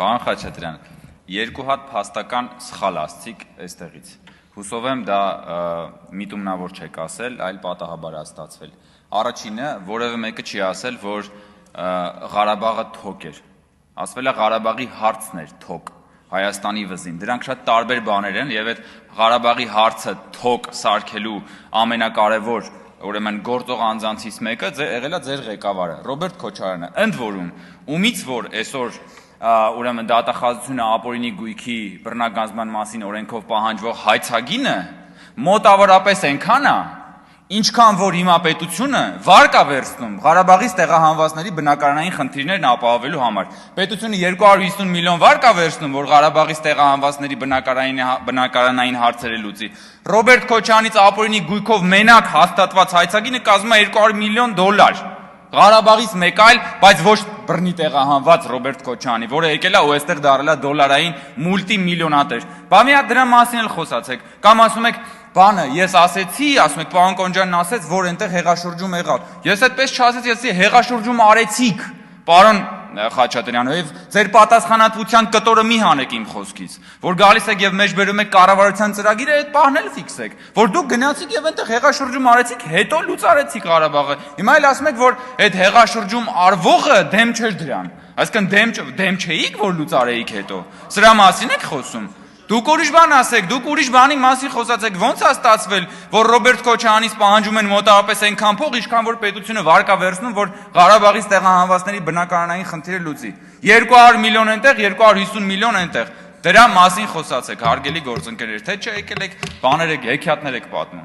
Պարոն Խաչատրյան, երկու հատ փաստական սխալ ասցիք այստեղից։ Հուսով եմ դա միտումնավոր չեք ասել, այլ պատահաբար է ստացվել։ Առաջինը, որևէ մեկը չի ասել, որ Ղարաբաղը թոք էր։ Ասվել է Ղարաբաղի հարցն էր թոք, Հայաստանի վզին։ Դրանք շատ տարբեր բաներ են, եւ այդ Ղարաբաղի հարցը թոք սարքելու ամենակարևոր ուրեմն գործող անձանցից մեկը եղել է ձեր ղեկավարը Ռոբերտ Քոչարյանը։ Ընդ որում, ումից որ այսօր ուրեմն դատախազությունը ապօրինի գույքի բռնագանձման մասին օրենքով պահանջվող հայցագինը մոտավորապես այնքան է, ինչքան որ հիմա պետությունը վարկ է վերցնում Ղարաբաղից տեղահանվածների բնակարանային խնդիրներն ապահովելու համար։ Պետությունը 250 միլիոն վարկ է վերցնում, որ Ղարաբաղից տեղահանվածների բնակարանային հարցերը լուծի։ Ռոբերտ Քոչարյանից ապօրինի գույքով մենակ հաստատված հայցագինը կազմում է $200 միլիոն։ Ղարաբաղից մեկ այլ, բայց ոչ բռնի տեղահանված Ռոբերտ Քոչարյանի, որը եկել է ու այստեղ դարել է դոլարային մուլտիմիլիոնատեր։ Բա մի հատ դրա մասին էլ խոսացեք, կամ ասում եք, բանը ես ասեցի, ասում եք պարոն Կոնջյանն ասեց, որ այնտեղ հեղաշրջում եղավ։ Ես այդպես չասեցի, ասեցի հեղաշրջում արեցիք, պարոն Խաչատրյան, եւ ձեր պատասխանատվության կտորը մի հանեք իմ խոսքից, որ գալիս եք եւ մեջբերում եք կառավարության ծրագիրը, այդ պահն էլ ֆիքսեք, որ դուք գնացիք եւ այնտեղ հեղաշրջում արեցիք, հետո լուծարեցիք Ղարաբաղը։ Հիմա էլ ասում եք, որ այդ հեղաշրջում արվողը դեմ չէր դրան։ Այսինքն դեմ չէիք, որ լուծարեիք հետո։ Սրա մասին եք խոսում։ Դուք ուրիշ բան ասեք, դուք ուրիշ բանի մասին խոսացեք, ո՞նց է ստացվել, որ Ռոբերտ Քոչարյանից պահանջում են մոտավորապես այնքան փող, ինչքան որ պետությունը վարկ է վերցնում, որ Ղարաբաղից տեղահանվածների բնակարանային խնդիրը լուծի։ 200 միլիոն այնտեղ, 250 միլիոն այնտեղ։ Դրա մասին խոսացեք, հարգելի գործընկերներ, թե չէ եկել եք բաներ եք, հեքիաթներ եք պատմում։